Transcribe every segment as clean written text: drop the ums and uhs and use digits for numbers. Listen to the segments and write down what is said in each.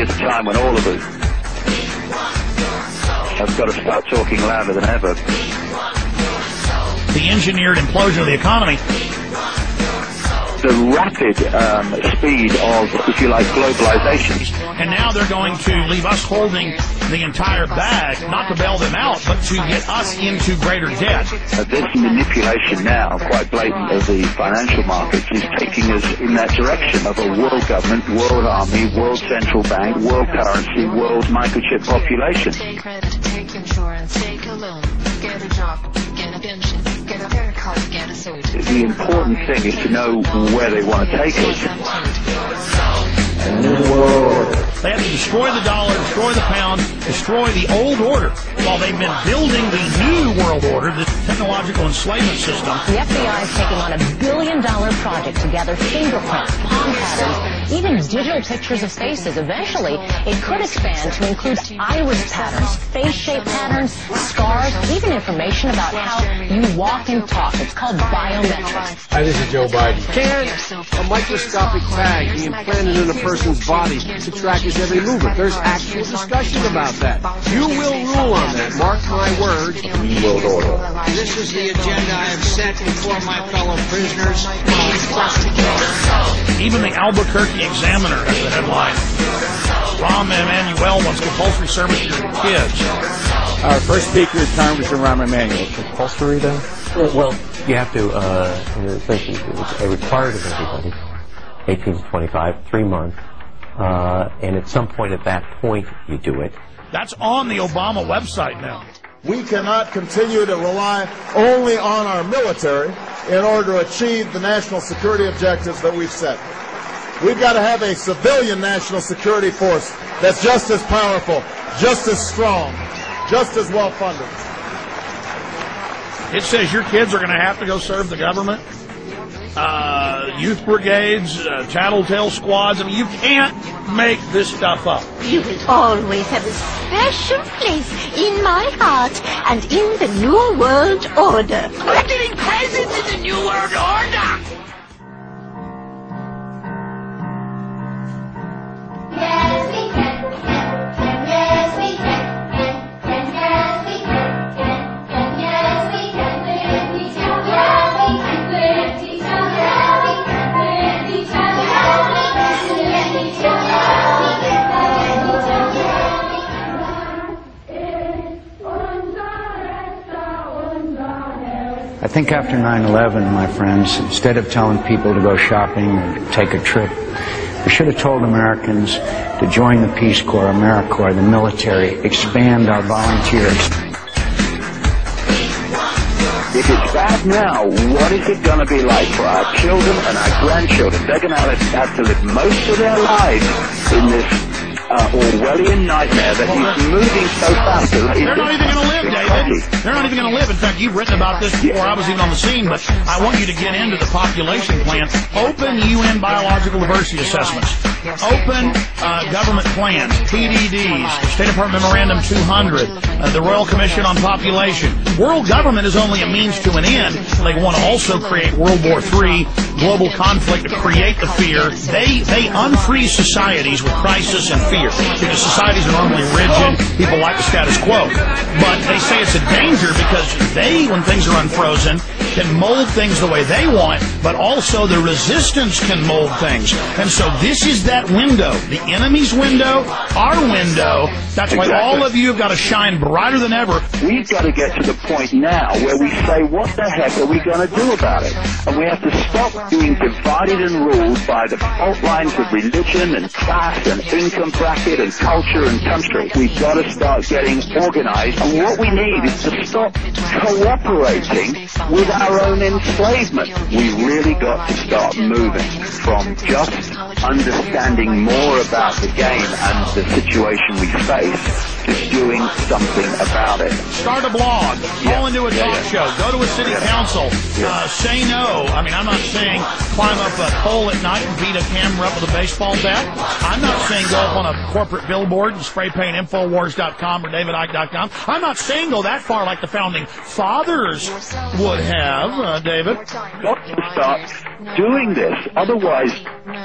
is a time when all of us have got to start talking louder than ever. The engineered implosion of the economy. The rapid speed of, if you like, globalization. And now they're going to leave us holding the entire bag, not to bail them out, but to get us into greater debt. This manipulation now, quite blatant, of the financial markets is taking us in that direction of a world government, world army, world central bank, world currency, world microchip population. Take credit, take insurance, take a loan, get a job, get a pension, get a haircut, get a suit. The important thing is to know where they want to take us. They have to destroy the dollar, destroy the pound, destroy the old order while they've been building the new world order, the technological enslavement system. The FBI is taking on $1 billion project to gather fingerprints, palm patterns, even digital pictures of faces. Eventually, it could expand to include iris patterns, face shape patterns, scars, even information about how you walk and talk. It's called biometrics. Hi, this is Joe Biden. Can a microscopic tag be implanted in a person's body to track his every movement? There's actual discussion about that. You will rule on that. Mark my words. World order. This is the agenda I have set before my fellow prisoners. Even the Albuquerque Examiner has the headline. Rahm Emanuel wants compulsory service for your kids. Our first speaker is Congressman Rahm Emanuel. Compulsory, then? Well, you have to, essentially, it's required of everybody, 18 to 25, 3 months, and at some point at that point, you do it. That's on the Obama website now. We cannot continue to rely only on our military in order to achieve the national security objectives that we've set. We've got to have a civilian national security force that's just as powerful, just as strong, just as well funded. It says your kids are going to have to go serve the government. Youth brigades, tattletale squads. I mean, you can't make this stuff up. You will always have a special place in my heart and in the New World Order. We're getting presents in the New World Order! Yes, we can. Yes, we can. Yes, we can. Yes, we can. With each other. Yes, we can. With each other. Yes, we can. With each other. Yes, we can. With each other. I think after 9/11, my friends, instead of telling people to go shopping or take a trip, we should have told Americans to join the Peace Corps, AmeriCorps, the military, expand our volunteers. If it's bad now, what is it going to be like for our children and our grandchildren? They're going to have to live most of their lives in this Orwellian nightmare that he's moving so fast. They're not even going to live, David. They're not even going to live. In fact, you've written about this before I was even on the scene, but I want you to get into the population plan. Open UN biological diversity assessments. Open government plans, PDDs, State Department Memorandum 200, the Royal Commission on Population. World government is only a means to an end. They want to also create World War III, global conflict, to create the fear. They unfreeze societies with crisis and fear because societies are normally rigid. People like the status quo. But they say it's a danger because they, when things are unfrozen, can mold things the way they want, but also the resistance can mold things. And so this is that window, the enemy's window, our window. That's why all of you have got to shine brighter than ever. We've got to get to the point now where we say, what the heck are we going to do about it? And we have to stop being divided and ruled by the fault lines of religion and class and income bracket and culture and country. We've got to start getting organized. And what we need is to stop cooperating with our own enslavement. We really got to start moving from just understanding more about the game and the situation we face to doing something about it. Start a blog, call into a talk show, go to a city council, say no. I mean, I'm not saying climb up a pole at night and beat a camera up with a baseball bat. I'm not saying go up on a corporate billboard and spray paint Infowars.com or DavidIcke.com. I'm not saying go that far like the founding fathers would have, David. Got to start doing this. Otherwise,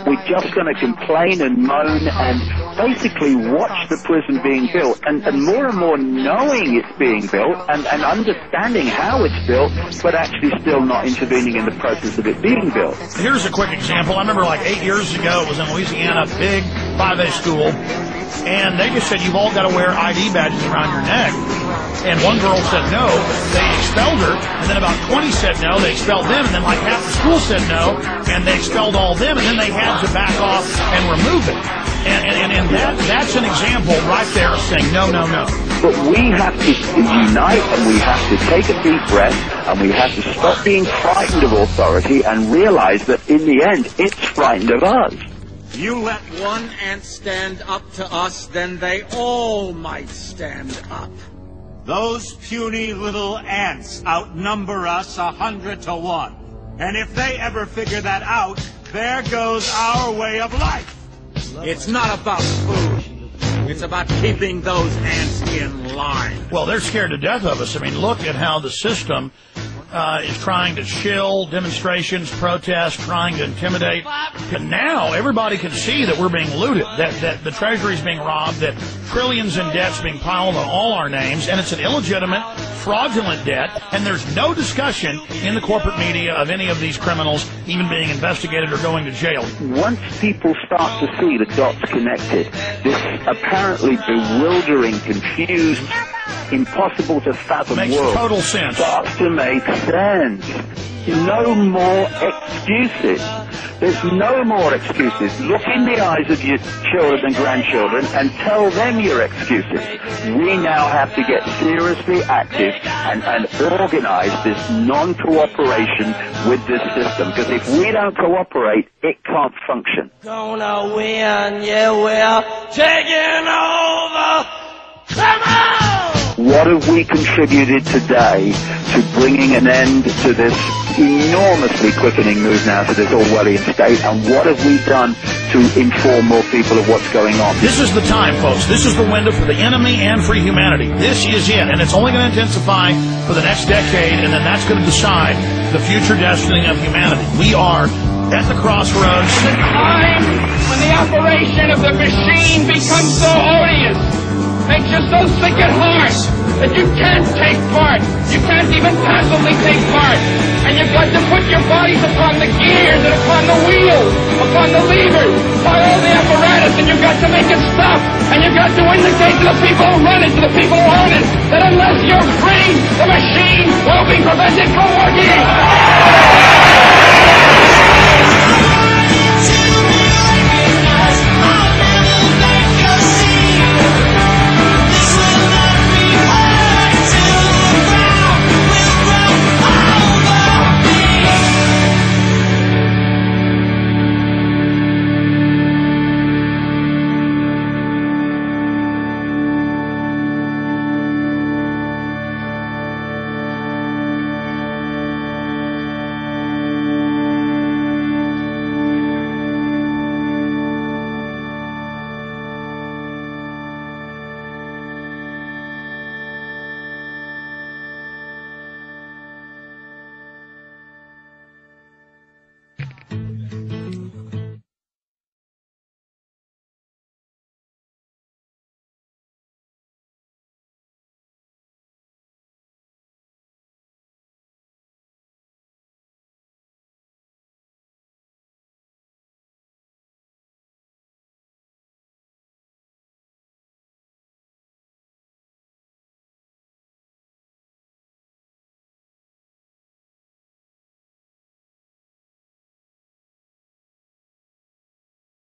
we're just just going to complain and moan and basically watch the prison being built, and more knowing it's being built and understanding how it's built, but actually still not intervening in the process of it being built. Here's a quick example. I remember like 8 years ago, it was in Louisiana, big 5A school, and they just said you've all got to wear ID badges around your neck. And one girl said no, they expelled her, and then about 20 said no, they expelled them, and then like half the school said no, and they expelled all of them, and then they had to back off and remove it. And that's an example right there of saying no, no, no. But we have to unite, and we have to take a deep breath, and we have to stop being frightened of authority and realize that in the end, it's frightened of us. You let one ant stand up to us, then they all might stand up. Those puny little ants outnumber us 100 to 1. And if they ever figure that out, there goes our way of life. It's not about food. It's about keeping those ants in line. Well, they're scared to death of us. I mean, look at how the system is trying to shill demonstrations, protests, trying to intimidate. And now everybody can see that we're being looted, that the Treasury's being robbed, that trillions in debt's being piled on all our names, and it's an illegitimate, fraudulent debt, and there's no discussion in the corporate media of any of these criminals even being investigated or going to jail. Once people start to see the dots connected, this apparently bewildering, confused, impossible to fathom Makes world total sense. Starts to make sense. No more excuses. There's no more excuses. Look in the eyes of your children and grandchildren and tell them your excuses. We now have to get seriously active and organize this non-cooperation with this system. Because if we don't cooperate, it can't function. Gonna win, yeah, we're taking over. Come on! What have we contributed today to bringing an end to this enormously quickening move now to this Orwellian state, and what have we done to inform more people of what's going on? This is the time, folks. This is the window for the enemy and for humanity. This is it, and it's only going to intensify for the next decade, and then that's going to decide the future destiny of humanity. We are at the crossroads. The time when the operation of the machine becomes so odious, makes you so sick at heart that you can't take part. You can't even passively take part. And you've got to put your bodies upon the gears and upon the wheels, upon the levers, upon all the apparatus, and you've got to make it stop. And you've got to indicate to the people who run it, to the people who own it, that unless you're free, the machine will be prevented.